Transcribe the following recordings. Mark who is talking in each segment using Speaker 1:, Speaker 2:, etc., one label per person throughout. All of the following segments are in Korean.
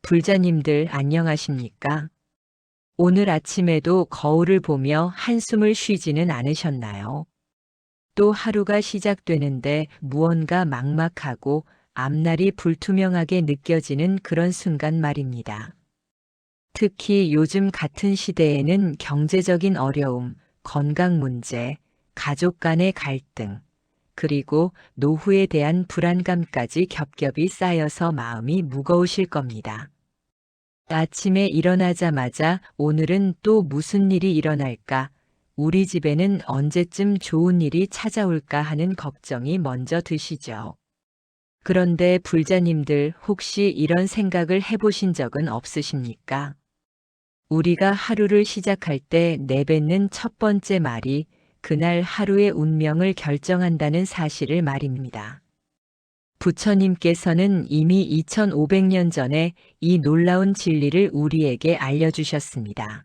Speaker 1: 불자님들 안녕하십니까? 오늘 아침에도 거울을 보며 한숨을 쉬지는 않으셨나요? 또 하루가 시작되는데 무언가 막막하고 앞날이 불투명하게 느껴지는 그런 순간 말입니다. 특히 요즘 같은 시대에는 경제적인 어려움, 건강 문제, 가족 간의 갈등, 그리고 노후에 대한 불안감까지 겹겹이 쌓여서 마음이 무거우실 겁니다. 아침에 일어나자마자 오늘은 또 무슨 일이 일어날까? 우리 집에는 언제쯤 좋은 일이 찾아올까 하는 걱정이 먼저 드시죠. 그런데 불자님들 혹시 이런 생각을 해보신 적은 없으십니까? 우리가 하루를 시작할 때 내뱉는 첫 번째 말이 그날 하루의 운명을 결정한다는 사실을 말입니다. 부처님께서는 이미 2500년 전에 이 놀라운 진리를 우리에게 알려주셨습니다.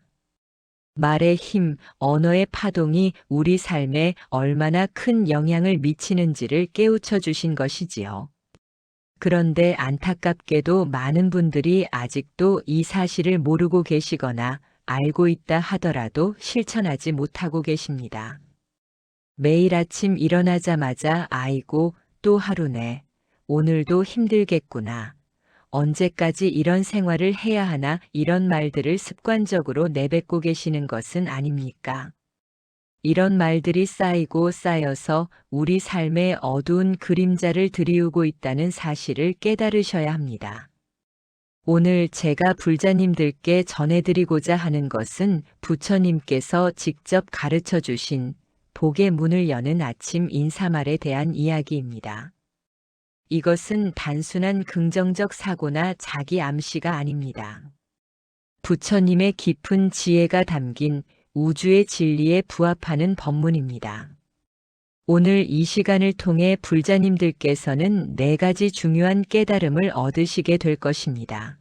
Speaker 1: 말의 힘, 언어의 파동이 우리 삶에 얼마나 큰 영향을 미치는지를 깨우쳐 주신 것이지요. 그런데 안타깝게도 많은 분들이 아직도 이 사실을 모르고 계시거나 알고 있다 하더라도 실천하지 못하고 계십니다. 매일 아침 일어나자마자 아이고, 또 하루네. 오늘도 힘들겠구나. 언제까지 이런 생활을 해야 하나 이런 말들을 습관적으로 내뱉고 계시는 것은 아닙니까? 이런 말들이 쌓이고 쌓여서 우리 삶에 어두운 그림자를 드리우고 있다는 사실을 깨달으셔야 합니다. 오늘 제가 불자님들께 전해드리고자 하는 것은 부처님께서 직접 가르쳐 주신 복의 문을 여는 아침 인사말에 대한 이야기입니다. 이것은 단순한 긍정적 사고나 자기 암시가 아닙니다. 부처님의 깊은 지혜가 담긴 우주의 진리에 부합하는 법문입니다. 오늘 이 시간을 통해 불자님들께서는 4가지 중요한 깨달음을 얻으시게 될 것입니다.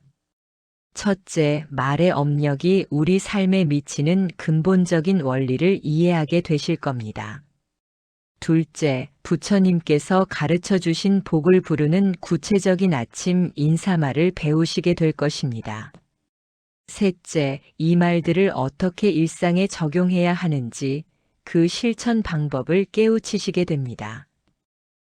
Speaker 1: 첫째, 말의 업력이 우리 삶에 미치는 근본적인 원리를 이해하게 되실 겁니다. 둘째, 부처님께서 가르쳐 주신 복을 부르는 구체적인 아침 인사말을 배우시게 될 것입니다. 셋째, 이 말들을 어떻게 일상에 적용해야 하는지 그 실천 방법을 깨우치시게 됩니다.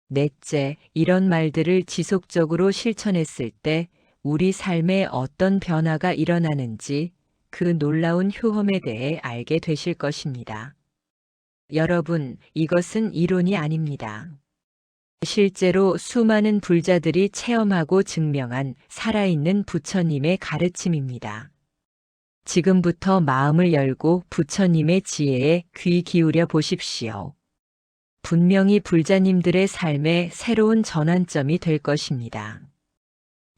Speaker 1: 넷째, 이런 말들을 지속적으로 실천했을 때 우리 삶에 어떤 변화가 일어나는지 그 놀라운 효험에 대해 알게 되실 것입니다. 여러분, 이것은 이론이 아닙니다. 실제로 수많은 불자들이 체험하고 증명한 살아있는 부처님의 가르침입니다. 지금부터 마음을 열고 부처님의 지혜에 귀 기울여 보십시오. 분명히 불자님들의 삶에 새로운 전환점이 될 것입니다.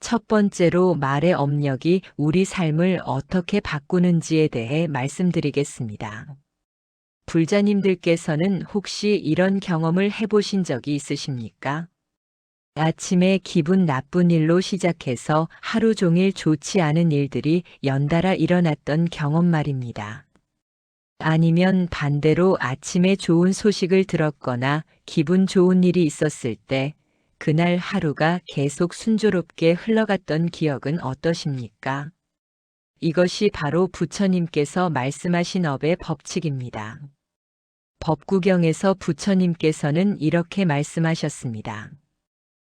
Speaker 1: 첫 번째로 말의 업력이 우리 삶을 어떻게 바꾸는지에 대해 말씀드리겠습니다. 불자님들께서는 혹시 이런 경험을 해보신 적이 있으십니까? 아침에 기분 나쁜 일로 시작해서 하루 종일 좋지 않은 일들이 연달아 일어났던 경험 말입니다. 아니면 반대로 아침에 좋은 소식을 들었거나 기분 좋은 일이 있었을 때 그날 하루가 계속 순조롭게 흘러갔던 기억은 어떠십니까? 이것이 바로 부처님께서 말씀하신 업의 법칙입니다. 법구경에서 부처님께서는 이렇게 말씀하셨습니다.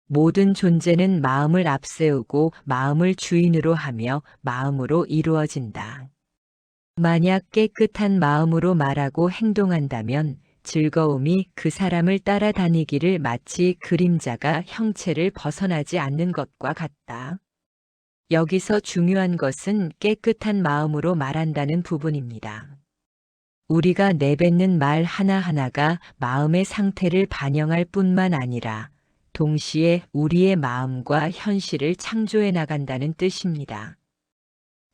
Speaker 1: 모든 존재는 마음을 앞세우고 마음을 주인으로 하며 마음으로 이루어진다. 만약 깨끗한 마음으로 말하고 행동한다면 즐거움이 그 사람을 따라다니기를 마치 그림자가 형체를 벗어나지 않는 것과 같다. 여기서 중요한 것은 깨끗한 마음으로 말한다는 부분입니다. 우리가 내뱉는 말 하나하나가 마음의 상태를 반영할 뿐만 아니라 동시에 우리의 마음과 현실을 창조해 나간다는 뜻입니다.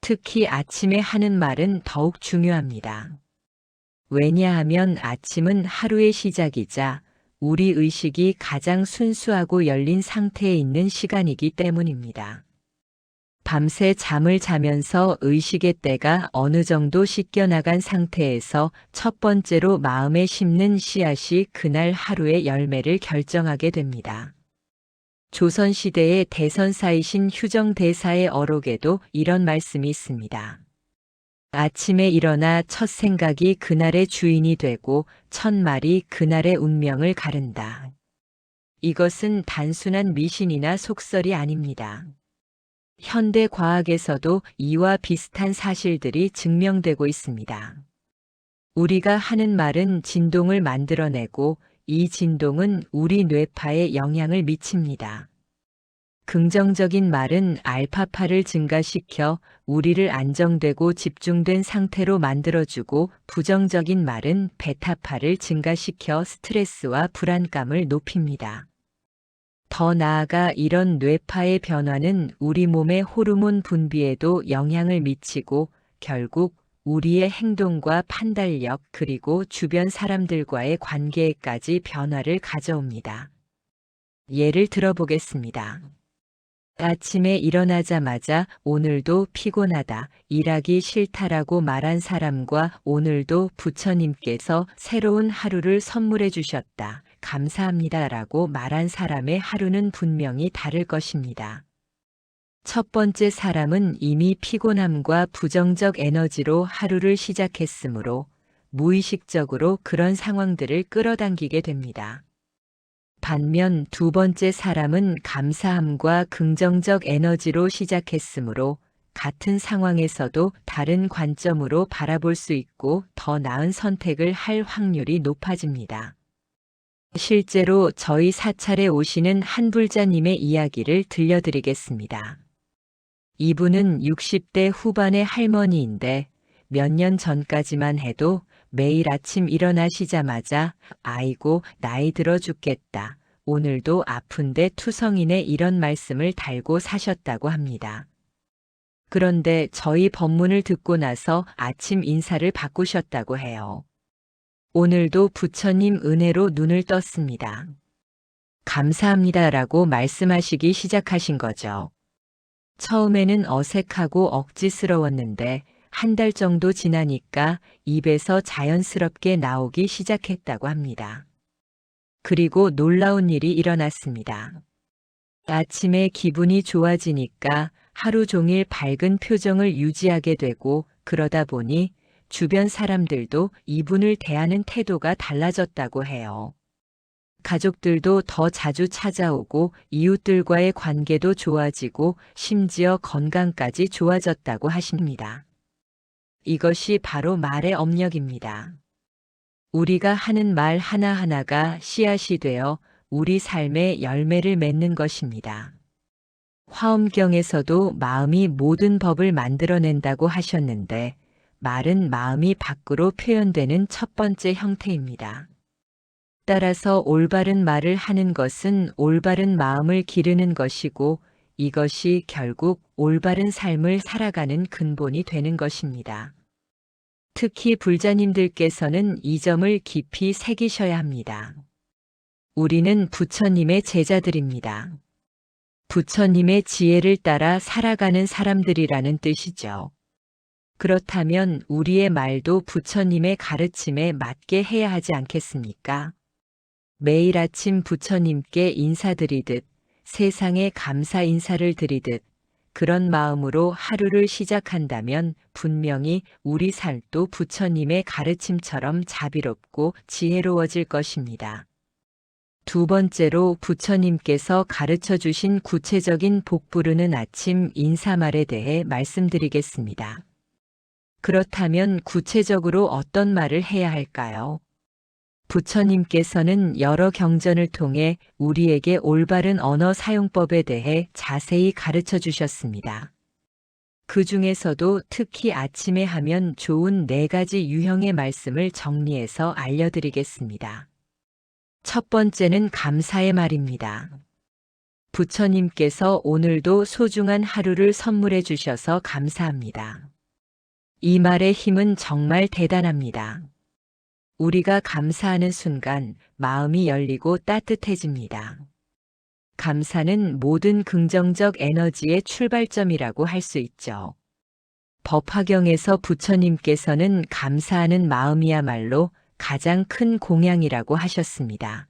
Speaker 1: 특히 아침에 하는 말은 더욱 중요합니다. 왜냐하면 아침은 하루의 시작이자 우리 의식이 가장 순수하고 열린 상태에 있는 시간이기 때문입니다. 밤새 잠을 자면서 의식의 때가 어느 정도 씻겨나간 상태에서 첫 번째로 마음에 심는 씨앗이 그날 하루의 열매를 결정하게 됩니다. 조선시대의 대선사이신 휴정대사의 어록에도 이런 말씀이 있습니다. 아침에 일어나 첫 생각이 그날의 주인이 되고 첫 말이 그날의 운명을 가른다. 이것은 단순한 미신이나 속설이 아닙니다. 현대 과학에서도 이와 비슷한 사실들이 증명되고 있습니다. 우리가 하는 말은 진동을 만들어내고 이 진동은 우리 뇌파에 영향을 미칩니다. 긍정적인 말은 알파파를 증가시켜 우리를 안정되고 집중된 상태로 만들어주고 부정적인 말은 베타파를 증가시켜 스트레스와 불안감을 높입니다. 더 나아가 이런 뇌파의 변화는 우리 몸의 호르몬 분비에도 영향을 미치고 결국 우리의 행동과 판단력 그리고 주변 사람들과의 관계에까지 변화를 가져옵니다. 예를 들어보겠습니다. 아침에 일어나자마자 오늘도 피곤하다, 일하기 싫다라고 말한 사람과 오늘도 부처님께서 새로운 하루를 선물해 주셨다, 감사합니다라고 말한 사람의 하루는 분명히 다를 것입니다. 첫 번째 사람은 이미 피곤함과 부정적 에너지로 하루를 시작했으므로 무의식적으로 그런 상황들을 끌어당기게 됩니다. 반면 두 번째 사람은 감사함과 긍정적 에너지로 시작했으므로 같은 상황에서도 다른 관점으로 바라볼 수 있고 더 나은 선택을 할 확률이 높아집니다. 실제로 저희 사찰에 오시는 한 불자님의 이야기를 들려드리겠습니다. 이분은 60대 후반의 할머니인데 몇 년 전까지만 해도 매일 아침 일어나시자마자 아이고 나이 들어 죽겠다, 오늘도 아픈데 투성이네 이런 말씀을 달고 사셨다고 합니다. 그런데 저희 법문을 듣고 나서 아침 인사를 바꾸셨다고 해요. 오늘도 부처님 은혜로 눈을 떴습니다. 감사합니다라고 말씀하시기 시작하신 거죠. 처음에는 어색하고 억지스러웠는데 한 달 정도 지나니까 입에서 자연스럽게 나오기 시작했다고 합니다. 그리고 놀라운 일이 일어났습니다. 아침에 기분이 좋아지니까 하루 종일 밝은 표정을 유지하게 되고 그러다 보니 주변 사람들도 이분을 대하는 태도가 달라졌다고 해요. 가족들도 더 자주 찾아오고 이웃들과의 관계도 좋아지고 심지어 건강까지 좋아졌다고 하십니다. 이것이 바로 말의 업력입니다. 우리가 하는 말 하나하나가 씨앗이 되어 우리 삶의 열매를 맺는 것입니다. 화엄경에서도 마음이 모든 법을 만들어낸다고 하셨는데 말은 마음이 밖으로 표현되는 첫 번째 형태입니다. 따라서 올바른 말을 하는 것은 올바른 마음을 기르는 것이고 이것이 결국 올바른 삶을 살아가는 근본이 되는 것입니다. 특히 불자님들께서는 이 점을 깊이 새기셔야 합니다. 우리는 부처님의 제자들입니다. 부처님의 지혜를 따라 살아가는 사람들이라는 뜻이죠. 그렇다면 우리의 말도 부처님의 가르침에 맞게 해야 하지 않겠습니까? 매일 아침 부처님께 인사드리듯 세상에 감사 인사를 드리듯 그런 마음으로 하루를 시작한다면 분명히 우리 삶도 부처님의 가르침처럼 자비롭고 지혜로워질 것입니다. 두 번째로 부처님께서 가르쳐 주신 구체적인 복 부르는 아침 인사말에 대해 말씀드리겠습니다. 그렇다면 구체적으로 어떤 말을 해야 할까요? 부처님께서는 여러 경전을 통해 우리에게 올바른 언어 사용법에 대해 자세히 가르쳐 주셨습니다. 그 중에서도 특히 아침에 하면 좋은 4가지 유형의 말씀을 정리해서 알려드리겠습니다. 첫 번째는 감사의 말입니다. 부처님께서 오늘도 소중한 하루를 선물해 주셔서 감사합니다. 이 말의 힘은 정말 대단합니다. 우리가 감사하는 순간 마음이 열리고 따뜻해집니다. 감사는 모든 긍정적 에너지의 출발점이라고 할 수 있죠. 법화경에서 부처님께서는 감사하는 마음이야말로 가장 큰 공양이라고 하셨습니다.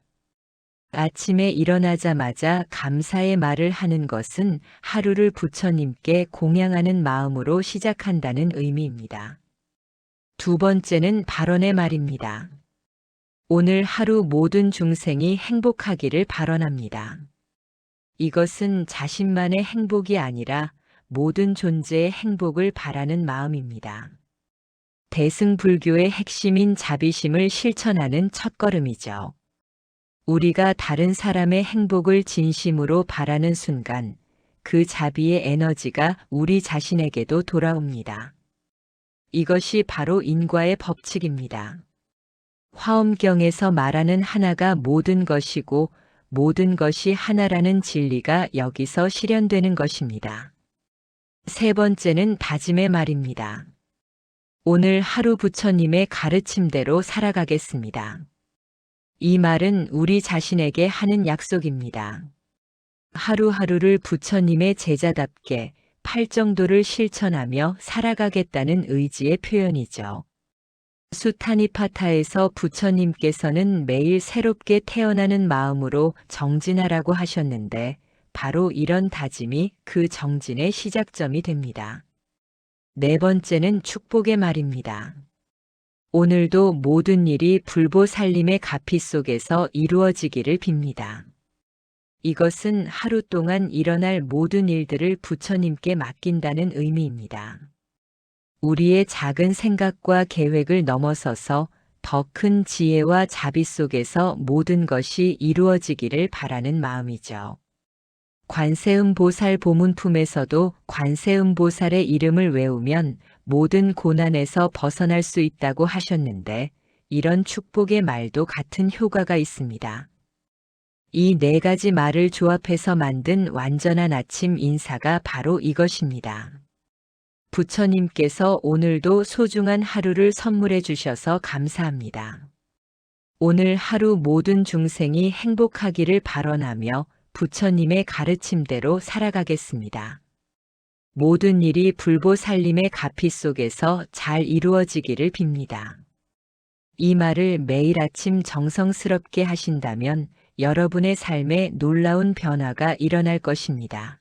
Speaker 1: 아침에 일어나자마자 감사의 말을 하는 것은 하루를 부처님께 공양하는 마음으로 시작한다는 의미입니다. 두 번째는 발언의 말입니다. 오늘 하루 모든 중생이 행복하기를 발언합니다. 이것은 자신만의 행복이 아니라 모든 존재의 행복을 바라는 마음입니다. 대승불교의 핵심인 자비심을 실천하는 첫걸음이죠. 우리가 다른 사람의 행복을 진심으로 바라는 순간 그 자비의 에너지가 우리 자신에게도 돌아옵니다. 이것이 바로 인과의 법칙입니다. 화엄경에서 말하는 하나가 모든 것이고 모든 것이 하나라는 진리가 여기서 실현되는 것입니다. 세 번째는 다짐의 말입니다. 오늘 하루 부처님의 가르침대로 살아가겠습니다. 이 말은 우리 자신에게 하는 약속입니다. 하루하루를 부처님의 제자답게 팔정도를 실천하며 살아가겠다는 의지의 표현이죠. 수타니파타에서 부처님께서는 매일 새롭게 태어나는 마음으로 정진하라고 하셨는데 바로 이런 다짐이 그 정진의 시작점이 됩니다. 네 번째는 축복의 말입니다. 오늘도 모든 일이 불보살림의 가피 속에서 이루어지기를 빕니다. 이것은 하루 동안 일어날 모든 일들을 부처님께 맡긴다는 의미입니다. 우리의 작은 생각과 계획을 넘어서서 더 큰 지혜와 자비 속에서 모든 것이 이루어지기를 바라는 마음이죠. 관세음보살 보문품에서도 관세음보살의 이름을 외우면 모든 고난에서 벗어날 수 있다고 하셨는데 이런 축복의 말도 같은 효과가 있습니다. 이 네 가지 말을 조합해서 만든 완전한 아침 인사가 바로 이것입니다. 부처님께서 오늘도 소중한 하루를 선물해 주셔서 감사합니다. 오늘 하루 모든 중생이 행복하기를 발언하며 부처님의 가르침대로 살아가겠습니다. 모든 일이 불보살림의 가피 속에서 잘 이루어지기를 빕니다. 이 말을 매일 아침 정성스럽게 하신다면 여러분의 삶에 놀라운 변화가 일어날 것입니다.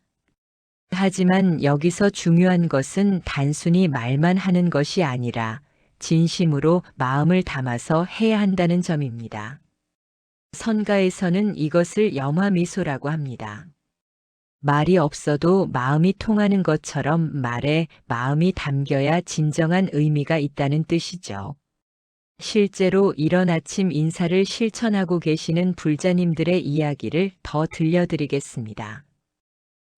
Speaker 1: 하지만 여기서 중요한 것은 단순히 말만 하는 것이 아니라 진심으로 마음을 담아서 해야 한다는 점입니다. 선가에서는 이것을 염화미소라고 합니다. 말이 없어도 마음이 통하는 것처럼 말에 마음이 담겨야 진정한 의미가 있다는 뜻이죠. 실제로 이런 아침 인사를 실천하고 계시는 불자님들의 이야기를 더 들려드리겠습니다.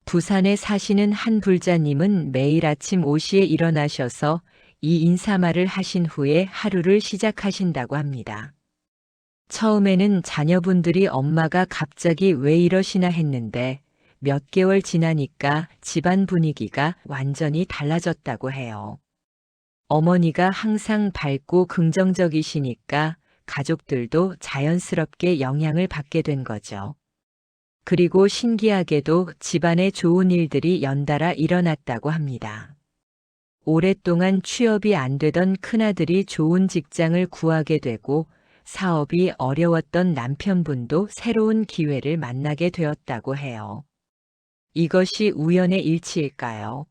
Speaker 1: 부산에 사시는 한 불자님은 매일 아침 5시에 일어나셔서 이 인사말을 하신 후에 하루를 시작하신다고 합니다. 처음에는 자녀분들이 엄마가 갑자기 왜 이러시나 했는데 몇 개월 지나니까 집안 분위기가 완전히 달라졌다고 해요. 어머니가 항상 밝고 긍정적이시니까 가족들도 자연스럽게 영향을 받게 된 거죠. 그리고 신기하게도 집안에 좋은 일들이 연달아 일어났다고 합니다. 오랫동안 취업이 안 되던 큰아들이 좋은 직장을 구하게 되고 사업이 어려웠던 남편분도 새로운 기회를 만나게 되었다고 해요. 이것이 우연의 일치일까요?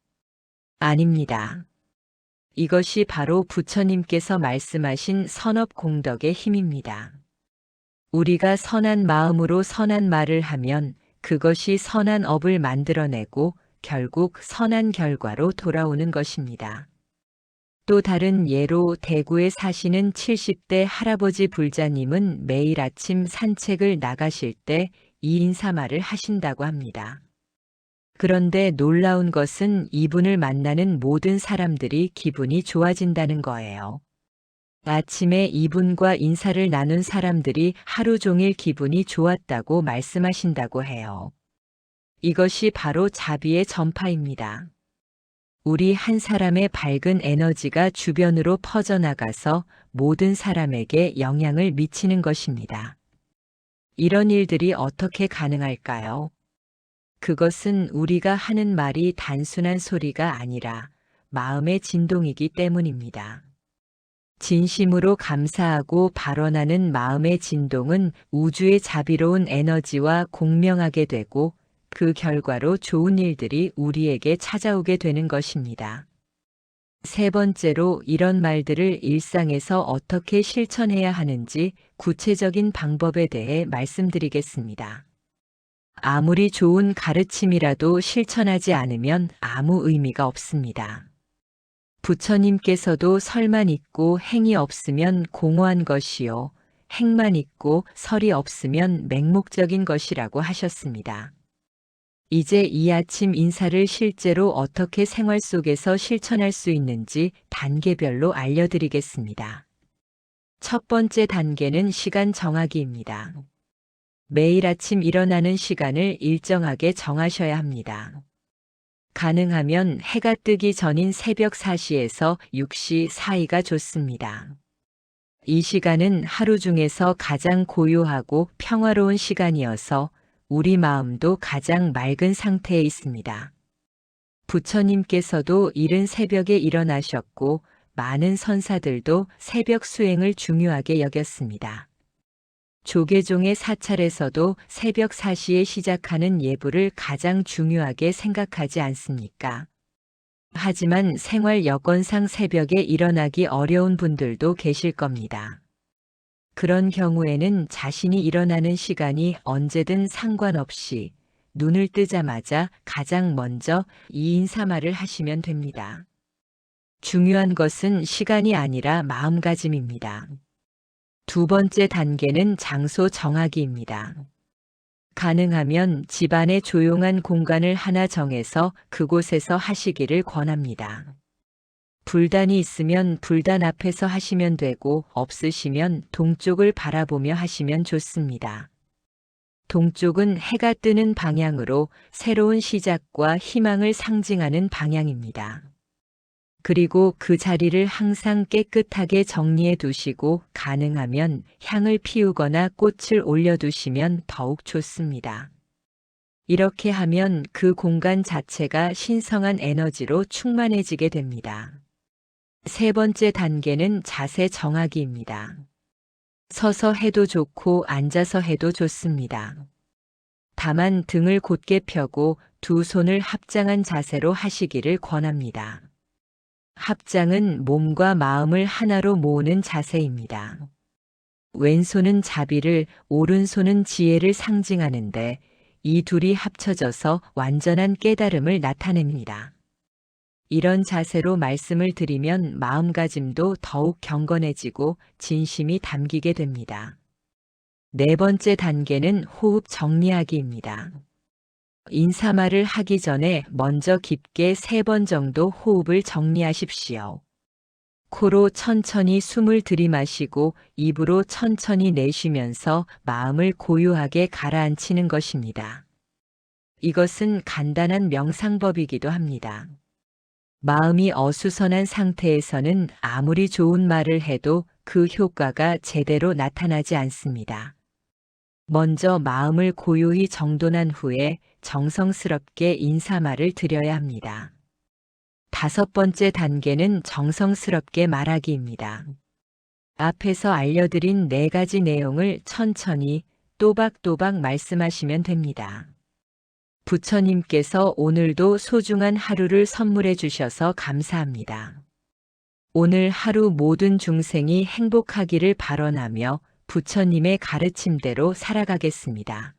Speaker 1: 아닙니다. 이것이 바로 부처님께서 말씀하신 선업공덕의 힘입니다. 우리가 선한 마음으로 선한 말을 하면 그것이 선한 업을 만들어내고 결국 선한 결과로 돌아오는 것입니다. 또 다른 예로 대구에 사시는 70대 할아버지 불자님은 매일 아침 산책을 나가실 때 이 인사말을 하신다고 합니다. 그런데 놀라운 것은 이분을 만나는 모든 사람들이 기분이 좋아진다는 거예요. 아침에 이분과 인사를 나눈 사람들이 하루 종일 기분이 좋았다고 말씀하신다고 해요. 이것이 바로 자비의 전파입니다. 우리 한 사람의 밝은 에너지가 주변으로 퍼져나가서 모든 사람에게 영향을 미치는 것입니다. 이런 일들이 어떻게 가능할까요? 그것은 우리가 하는 말이 단순한 소리가 아니라 마음의 진동이기 때문입니다. 진심으로 감사하고 발원하는 마음의 진동은 우주의 자비로운 에너지와 공명하게 되고 그 결과로 좋은 일들이 우리에게 찾아오게 되는 것입니다. 세 번째로 이런 말들을 일상에서 어떻게 실천해야 하는지 구체적인 방법에 대해 말씀드리겠습니다. 아무리 좋은 가르침이라도 실천하지 않으면 아무 의미가 없습니다. 부처님께서도 설만 있고 행이 없으면 공허한 것이요, 행만 있고 설이 없으면 맹목적인 것이라고 하셨습니다. 이제 이 아침 인사를 실제로 어떻게 생활 속에서 실천할 수 있는지 단계별로 알려드리겠습니다. 첫 번째 단계는 시간 정하기입니다. 매일 아침 일어나는 시간을 일정하게 정하셔야 합니다. 가능하면 해가 뜨기 전인 새벽 4시에서 6시 사이가 좋습니다. 이 시간은 하루 중에서 가장 고요하고 평화로운 시간이어서 우리 마음도 가장 맑은 상태에 있습니다. 부처님께서도 이른 새벽에 일어나셨고 많은 선사들도 새벽 수행을 중요하게 여겼습니다. 조계종의 사찰에서도 새벽 4시에 시작하는 예불을 가장 중요하게 생각하지 않습니까? 하지만 생활 여건상 새벽에 일어나기 어려운 분들도 계실 겁니다. 그런 경우에는 자신이 일어나는 시간이 언제든 상관없이 눈을 뜨자마자 가장 먼저 이 인사말을 하시면 됩니다. 중요한 것은 시간이 아니라 마음가짐입니다. 두 번째 단계는 장소 정하기입니다. 가능하면 집안에 조용한 공간을 하나 정해서 그곳에서 하시기를 권합니다. 불단이 있으면 불단 앞에서 하시면 되고 없으시면 동쪽을 바라보며 하시면 좋습니다. 동쪽은 해가 뜨는 방향으로 새로운 시작과 희망을 상징하는 방향입니다. 그리고 그 자리를 항상 깨끗하게 정리해 두시고 가능하면 향을 피우거나 꽃을 올려두시면 더욱 좋습니다. 이렇게 하면 그 공간 자체가 신성한 에너지로 충만해지게 됩니다. 세 번째 단계는 자세 정하기입니다. 서서 해도 좋고 앉아서 해도 좋습니다. 다만 등을 곧게 펴고 두 손을 합장한 자세로 하시기를 권합니다. 합장은 몸과 마음을 하나로 모으는 자세입니다. 왼손은 자비를, 오른손은 지혜를 상징하는데 이 둘이 합쳐져서 완전한 깨달음을 나타냅니다. 이런 자세로 말씀을 드리면 마음가짐도 더욱 경건해지고 진심이 담기게 됩니다. 네 번째 단계는 호흡 정리하기입니다. 인사말을 하기 전에 먼저 깊게 3번 정도 호흡을 정리하십시오. 코로 천천히 숨을 들이마시고 입으로 천천히 내쉬면서 마음을 고요하게 가라앉히는 것입니다. 이것은 간단한 명상법이기도 합니다. 마음이 어수선한 상태에서는 아무리 좋은 말을 해도 그 효과가 제대로 나타나지 않습니다. 먼저 마음을 고요히 정돈한 후에 정성스럽게 인사말을 드려야 합니다. 다섯 번째 단계는 정성스럽게 말하기입니다. 앞에서 알려드린 4가지 내용을 천천히 또박또박 말씀하시면 됩니다. 부처님께서 오늘도 소중한 하루를 선물해 주셔서 감사합니다. 오늘 하루 모든 중생이 행복하기를 발언하며 부처님의 가르침대로 살아가겠습니다.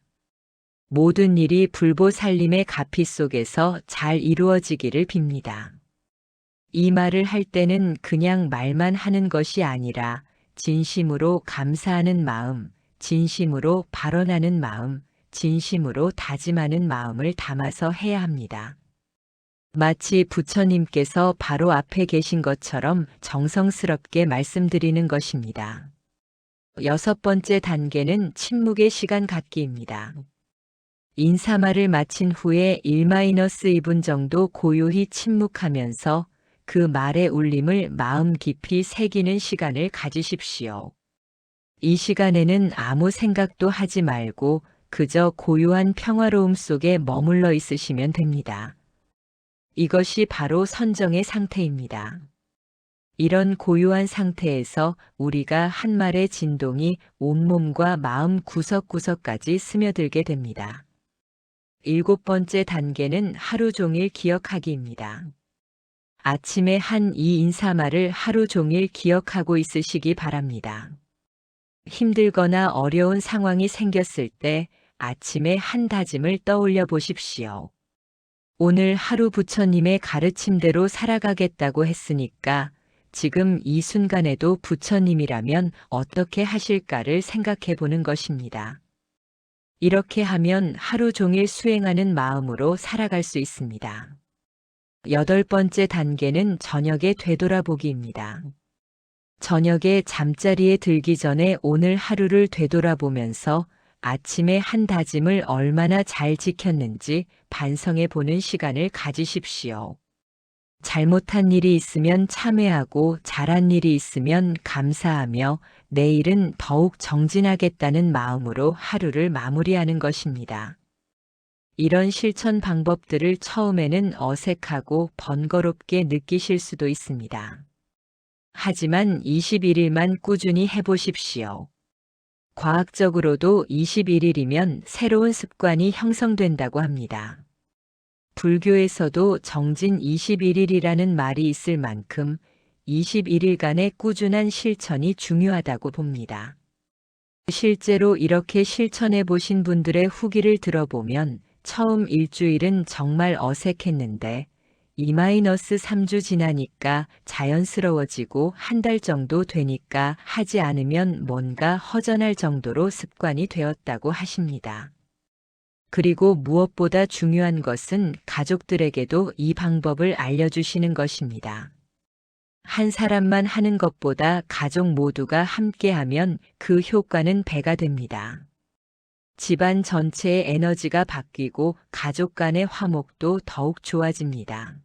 Speaker 1: 모든 일이 불보살림의 가피 속에서 잘 이루어지기를 빕니다. 이 말을 할 때는 그냥 말만 하는 것이 아니라 진심으로 감사하는 마음, 진심으로 발언하는 마음, 진심으로 다짐하는 마음을 담아서 해야 합니다. 마치 부처님께서 바로 앞에 계신 것처럼 정성스럽게 말씀드리는 것입니다. 6번째 단계는 침묵의 시간 갖기입니다. 인사말을 마친 후에 1-2분 정도 고요히 침묵하면서 그 말의 울림을 마음 깊이 새기는 시간을 가지십시오. 이 시간에는 아무 생각도 하지 말고 그저 고요한 평화로움 속에 머물러 있으시면 됩니다. 이것이 바로 선정의 상태입니다. 이런 고요한 상태에서 우리가 한 말의 진동이 온몸과 마음 구석구석까지 스며들게 됩니다. 7번째 단계는 하루 종일 기억하기입니다. 아침에 한 이 인사말을 하루 종일 기억하고 있으시기 바랍니다. 힘들거나 어려운 상황이 생겼을 때 아침에 한 다짐을 떠올려 보십시오. 오늘 하루 부처님의 가르침대로 살아가겠다고 했으니까 지금 이 순간에도 부처님이라면 어떻게 하실까를 생각해 보는 것입니다. 이렇게 하면 하루 종일 수행하는 마음으로 살아갈 수 있습니다. 8번째 단계는 저녁에 되돌아보기입니다. 저녁에 잠자리에 들기 전에 오늘 하루를 되돌아보면서 아침에 한 다짐을 얼마나 잘 지켰는지 반성해 보는 시간을 가지십시오. 잘못한 일이 있으면 참회하고 잘한 일이 있으면 감사하며 내일은 더욱 정진하겠다는 마음으로 하루를 마무리하는 것입니다. 이런 실천 방법들을 처음에는 어색하고 번거롭게 느끼실 수도 있습니다. 하지만 21일만 꾸준히 해보십시오. 과학적으로도 21일이면 새로운 습관이 형성된다고 합니다. 불교에서도 정진 21일이라는 말이 있을 만큼 21일간의 꾸준한 실천이 중요하다고 봅니다. 실제로 이렇게 실천해 보신 분들의 후기를 들어보면 처음 일주일은 정말 어색했는데 2-3주 지나니까 자연스러워지고 한 달 정도 되니까 하지 않으면 뭔가 허전할 정도로 습관이 되었다고 하십니다. 그리고 무엇보다 중요한 것은 가족들에게도 이 방법을 알려주시는 것입니다. 한 사람만 하는 것보다 가족 모두가 함께하면 그 효과는 배가 됩니다. 집안 전체의 에너지가 바뀌고 가족 간의 화목도 더욱 좋아집니다.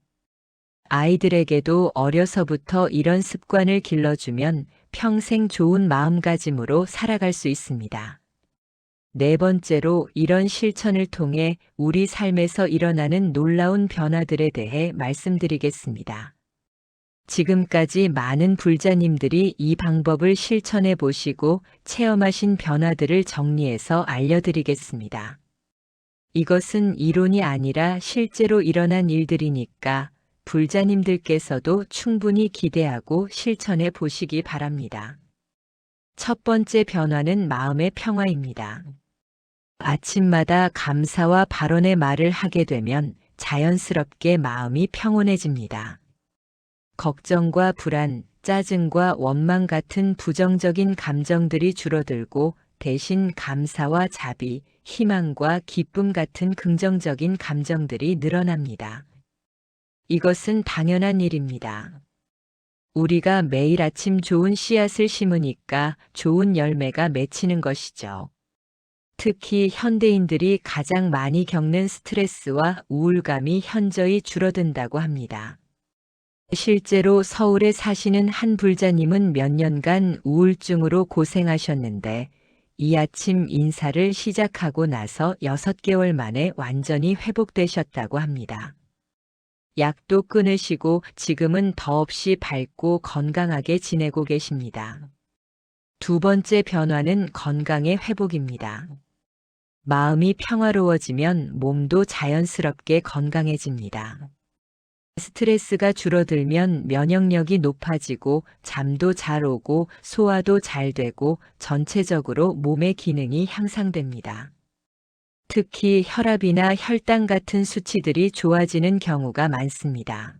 Speaker 1: 아이들에게도 어려서부터 이런 습관을 길러주면 평생 좋은 마음가짐으로 살아갈 수 있습니다. 4번째로 이런 실천을 통해 우리 삶에서 일어나는 놀라운 변화들에 대해 말씀드리겠습니다. 지금까지 많은 불자님들이 이 방법을 실천해 보시고 체험하신 변화들을 정리해서 알려드리겠습니다. 이것은 이론이 아니라 실제로 일어난 일들이니까 불자님들께서도 충분히 기대하고 실천해 보시기 바랍니다. 첫 번째 변화는 마음의 평화입니다. 아침마다 감사와 발언의 말을 하게 되면 자연스럽게 마음이 평온해집니다. 걱정과 불안, 짜증과 원망 같은 부정적인 감정들이 줄어들고 대신 감사와 자비, 희망과 기쁨 같은 긍정적인 감정들이 늘어납니다. 이것은 당연한 일입니다. 우리가 매일 아침 좋은 씨앗을 심으니까 좋은 열매가 맺히는 것이죠. 특히 현대인들이 가장 많이 겪는 스트레스와 우울감이 현저히 줄어든다고 합니다. 실제로 서울에 사시는 한 불자님은 몇 년간 우울증으로 고생하셨는데 이 아침 인사를 시작하고 나서 6개월 만에 완전히 회복되셨다고 합니다. 약도 끊으시고 지금은 더없이 밝고 건강하게 지내고 계십니다. 두 번째 변화는 건강의 회복입니다. 마음이 평화로워지면 몸도 자연스럽게 건강해집니다. 스트레스가 줄어들면 면역력이 높아지고 잠도 잘 오고 소화도 잘 되고 전체적으로 몸의 기능이 향상됩니다. 특히 혈압이나 혈당 같은 수치들이 좋아지는 경우가 많습니다.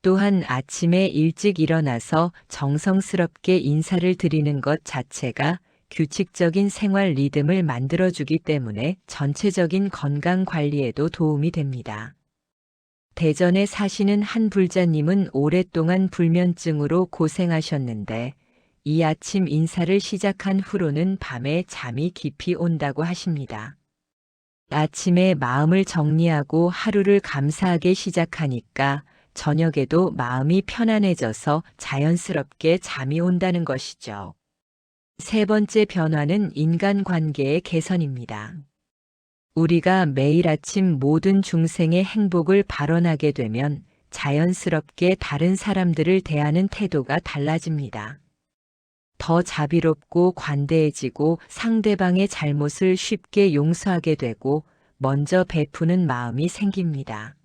Speaker 1: 또한 아침에 일찍 일어나서 정성스럽게 인사를 드리는 것 자체가 규칙적인 생활 리듬을 만들어주기 때문에 전체적인 건강 관리에도 도움이 됩니다. 대전에 사시는 한 불자님은 오랫동안 불면증으로 고생하셨는데 이 아침 인사를 시작한 후로는 밤에 잠이 깊이 온다고 하십니다. 아침에 마음을 정리하고 하루를 감사하게 시작하니까 저녁에도 마음이 편안해져서 자연스럽게 잠이 온다는 것이죠. 세 번째 변화는 인간관계의 개선입니다. 우리가 매일 아침 모든 중생의 행복을 발언하게 되면 자연스럽게 다른 사람들을 대하는 태도가 달라집니다. 더 자비롭고 관대해지고 상대방의 잘못을 쉽게 용서하게 되고 먼저 베푸는 마음이 생깁니다.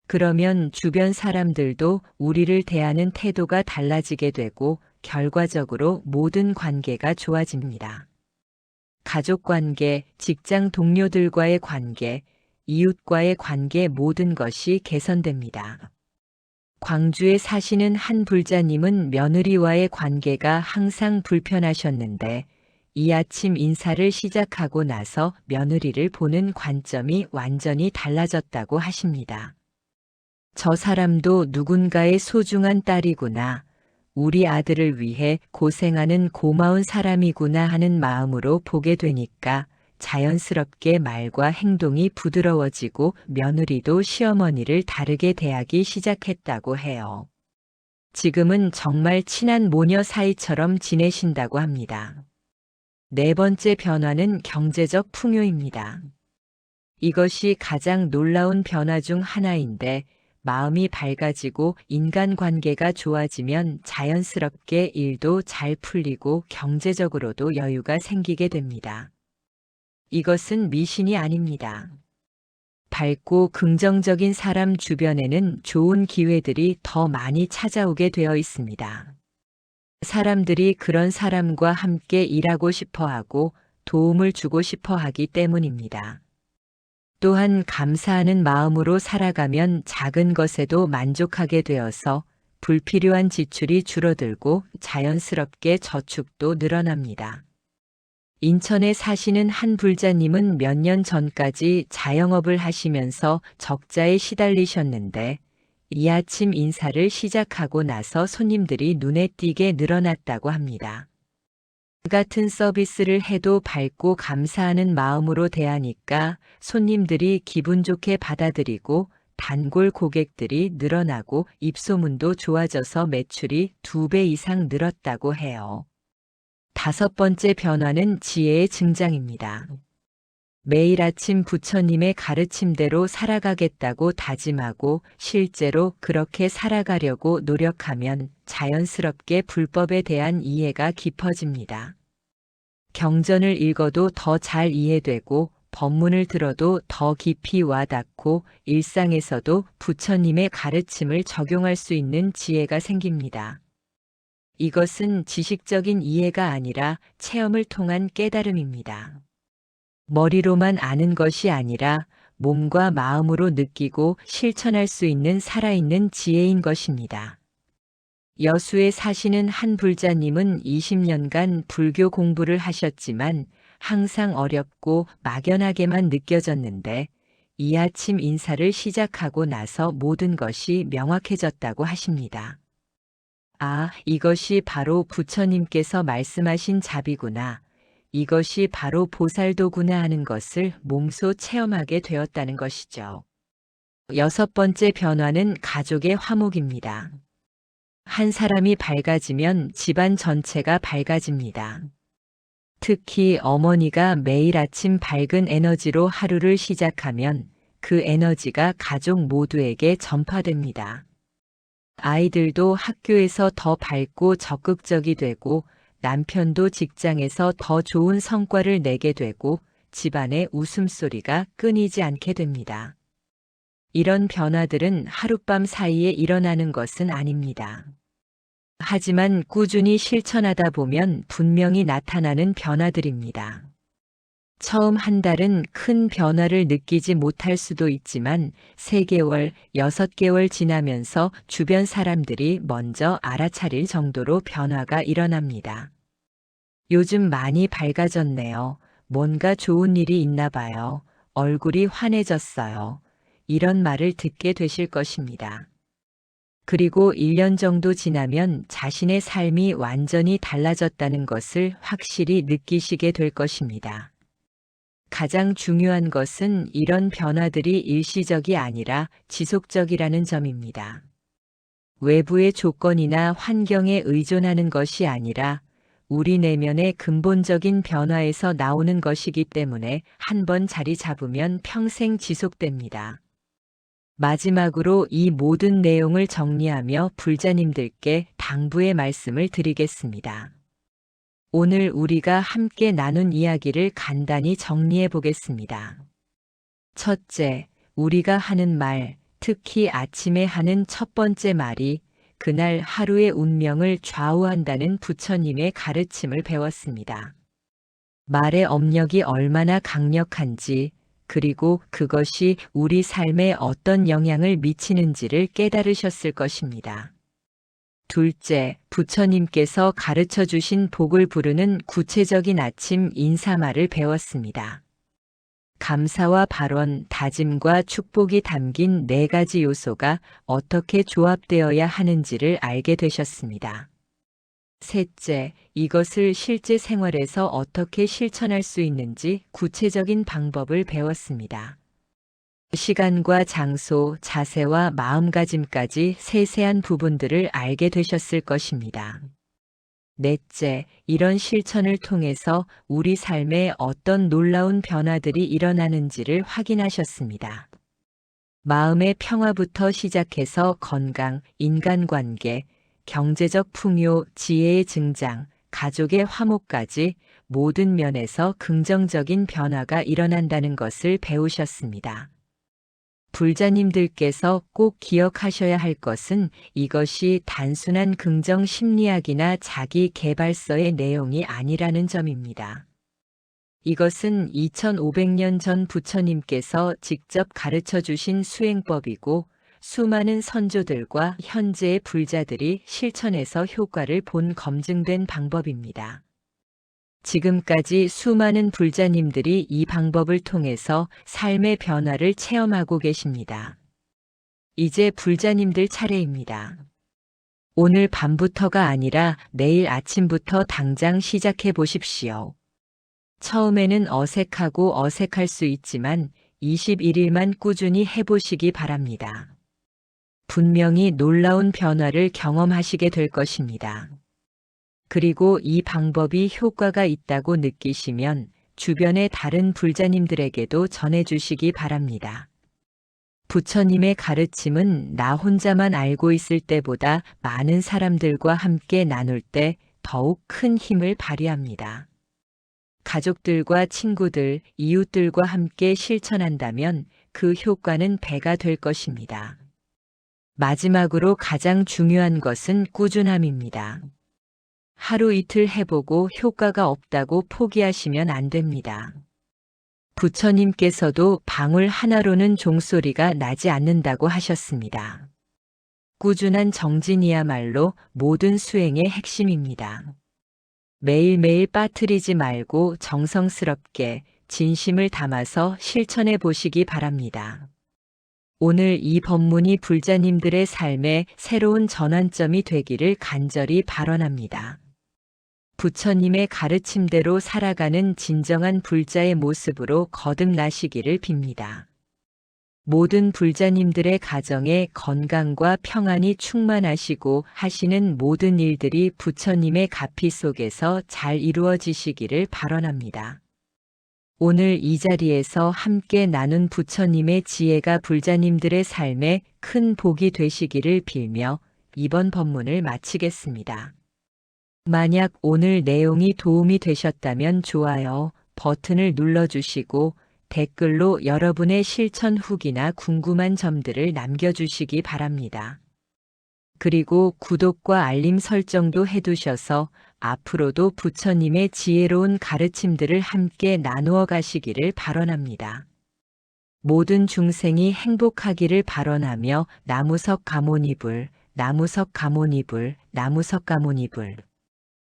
Speaker 1: 그러면 주변 사람들도 우리를 대하는 태도가 달라지게 되고 결과적으로 모든 관계가 좋아집니다. 가족 관계, 직장 동료들과의 관계, 이웃과의 관계 모든 것이 개선됩니다. 광주에 사시는 한 불자님은 며느리와의 관계가 항상 불편하셨는데 이 아침 인사를 시작하고 나서 며느리를 보는 관점이 완전히 달라졌다고 하십니다. 저 사람도 누군가의 소중한 딸이구나. 우리 아들을 위해 고생하는 고마운 사람이구나 하는 마음으로 보게 되니까 자연스럽게 말과 행동이 부드러워지고 며느리도 시어머니를 다르게 대하기 시작했다고 해요. 지금은 정말 친한 모녀 사이처럼 지내신다고 합니다. 네 번째 변화는 경제적 풍요입니다. 이것이 가장 놀라운 변화 중 하나인데 마음이 밝아지고 인간관계가 좋아지면 자연스럽게 일도 잘 풀리고 경제적으로도 여유가 생기게 됩니다. 이것은 미신이 아닙니다. 밝고 긍정적인 사람 주변에는 좋은 기회들이 더 많이 찾아오게 되어 있습니다. 사람들이 그런 사람과 함께 일하고 싶어 하고 도움을 주고 싶어 하기 때문입니다. 또한 감사하는 마음으로 살아가면 작은 것에도 만족하게 되어서 불필요한 지출이 줄어들고 자연스럽게 저축도 늘어납니다. 인천에 사시는 한 불자님은 몇 년 전까지 자영업을 하시면서 적자에 시달리셨는데 이 아침 인사를 시작하고 나서 손님들이 눈에 띄게 늘어났다고 합니다. 같은 서비스를 해도 밝고 감사하는 마음으로 대하니까 손님들이 기분 좋게 받아들이고 단골 고객들이 늘어나고 입소문도 좋아져서 매출이 2배 이상 늘었다고 해요. 다섯 번째 변화는 지혜의 증장입니다. 매일 아침 부처님의 가르침대로 살아가겠다고 다짐하고 실제로 그렇게 살아가려고 노력하면 자연스럽게 불법에 대한 이해가 깊어집니다. 경전을 읽어도 더 잘 이해되고 법문을 들어도 더 깊이 와닿고 일상에서도 부처님의 가르침을 적용할 수 있는 지혜가 생깁니다. 이것은 지식적인 이해가 아니라 체험을 통한 깨달음입니다. 머리로만 아는 것이 아니라 몸과 마음으로 느끼고 실천할 수 있는 살아있는 지혜인 것입니다. 여수에 사시는 한 불자님은 20년간 불교 공부를 하셨지만 항상 어렵고 막연하게만 느껴졌는데 이 아침 인사를 시작하고 나서 모든 것이 명확해졌다고 하십니다. 아, 이것이 바로 부처님께서 말씀하신 자비구나. 이것이 바로 보살도구나 하는 것을 몸소 체험하게 되었다는 것이죠. 여섯 번째 변화는 가족의 화목입니다. 한 사람이 밝아지면 집안 전체가 밝아집니다. 특히 어머니가 매일 아침 밝은 에너지로 하루를 시작하면 그 에너지가 가족 모두에게 전파됩니다. 아이들도 학교에서 더 밝고 적극적이 되고 남편도 직장에서 더 좋은 성과를 내게 되고 집안의 웃음소리가 끊이지 않게 됩니다. 이런 변화들은 하룻밤 사이에 일어나는 것은 아닙니다. 하지만 꾸준히 실천하다 보면 분명히 나타나는 변화들입니다. 처음 한 달은 큰 변화를 느끼지 못할 수도 있지만 3개월, 6개월 지나면서 주변 사람들이 먼저 알아차릴 정도로 변화가 일어납니다. 요즘 많이 밝아졌네요. 뭔가 좋은 일이 있나 봐요. 얼굴이 환해졌어요. 이런 말을 듣게 되실 것입니다. 그리고 1년 정도 지나면 자신의 삶이 완전히 달라졌다는 것을 확실히 느끼시게 될 것입니다. 가장 중요한 것은 이런 변화들이 일시적이 아니라 지속적이라는 점입니다. 외부의 조건이나 환경에 의존하는 것이 아니라 우리 내면의 근본적인 변화에서 나오는 것이기 때문에 한번 자리 잡으면 평생 지속됩니다. 마지막으로 이 모든 내용을 정리하며 불자님들께 당부의 말씀을 드리겠습니다. 오늘 우리가 함께 나눈 이야기를 간단히 정리해 보겠습니다. 첫째, 우리가 하는 말, 특히 아침에 하는 첫 번째 말이 그날 하루의 운명을 좌우한다는 부처님의 가르침을 배웠습니다. 말의 업력이 얼마나 강력한지, 그리고 그것이 우리 삶에 어떤 영향을 미치는지를 깨달으셨을 것입니다. 둘째, 부처님께서 가르쳐 주신 복을 부르는 구체적인 아침 인사말을 배웠습니다. 감사와 발언, 다짐과 축복이 담긴 4가지 요소가 어떻게 조합되어야 하는지를 알게 되셨습니다. 셋째, 이것을 실제 생활에서 어떻게 실천할 수 있는지 구체적인 방법을 배웠습니다. 시간과 장소, 자세와 마음가짐까지 세세한 부분들을 알게 되셨을 것입니다. 넷째, 이런 실천을 통해서 우리 삶에 어떤 놀라운 변화들이 일어나는지를 확인하셨습니다. 마음의 평화부터 시작해서 건강, 인간관계, 경제적 풍요, 지혜의 증장, 가족의 화목까지 모든 면에서 긍정적인 변화가 일어난다는 것을 배우셨습니다. 불자님들께서 꼭 기억하셔야 할 것은 이것이 단순한 긍정 심리학이나 자기 개발서의 내용이 아니라는 점입니다. 이것은 2500년 전 부처님께서 직접 가르쳐 주신 수행법이고 수많은 선조들과 현재의 불자들이 실천해서 효과를 본 검증된 방법입니다. 지금까지 수많은 불자님들이 이 방법을 통해서 삶의 변화를 체험하고 계십니다. 이제 불자님들 차례입니다. 오늘 밤부터가 아니라 내일 아침부터 당장 시작해 보십시오. 처음에는 어색할 수 있지만 21일만 꾸준히 해보시기 바랍니다. 분명히 놀라운 변화를 경험하시게 될 것입니다. 그리고 이 방법이 효과가 있다고 느끼시면 주변의 다른 불자님들에게도 전해주시기 바랍니다. 부처님의 가르침은 나 혼자만 알고 있을 때보다 많은 사람들과 함께 나눌 때 더욱 큰 힘을 발휘합니다. 가족들과 친구들, 이웃들과 함께 실천한다면 그 효과는 배가 될 것입니다. 마지막으로 가장 중요한 것은 꾸준함입니다. 하루 이틀 해보고 효과가 없다고 포기하시면 안 됩니다. 부처님께서도 방울 하나로는 종소리가 나지 않는다고 하셨습니다. 꾸준한 정진이야말로 모든 수행의 핵심입니다. 매일매일 빠뜨리지 말고 정성스럽게 진심을 담아서 실천해 보시기 바랍니다. 오늘 이 법문이 불자님들의 삶에 새로운 전환점이 되기를 간절히 발언합니다. 부처님의 가르침대로 살아가는 진정한 불자의 모습으로 거듭나시기를 빕니다. 모든 불자님들의 가정에 건강과 평안이 충만하시고 하시는 모든 일들이 부처님의 가피 속에서 잘 이루어지시기를 발언합니다. 오늘 이 자리에서 함께 나눈 부처님의 지혜가 불자님들의 삶에 큰 복이 되시기를 빌며 이번 법문을 마치겠습니다. 만약 오늘 내용이 도움이 되셨다면 좋아요 버튼을 눌러주시고 댓글로 여러분의 실천 후기나 궁금한 점들을 남겨주시기 바랍니다. 그리고 구독과 알림 설정도 해두셔서 앞으로도 부처님의 지혜로운 가르침들을 함께 나누어 가시기를 발언합니다. 모든 중생이 행복하기를 발언하며 나무석 가모니불, 나무석 가모니불, 나무석 가모니불.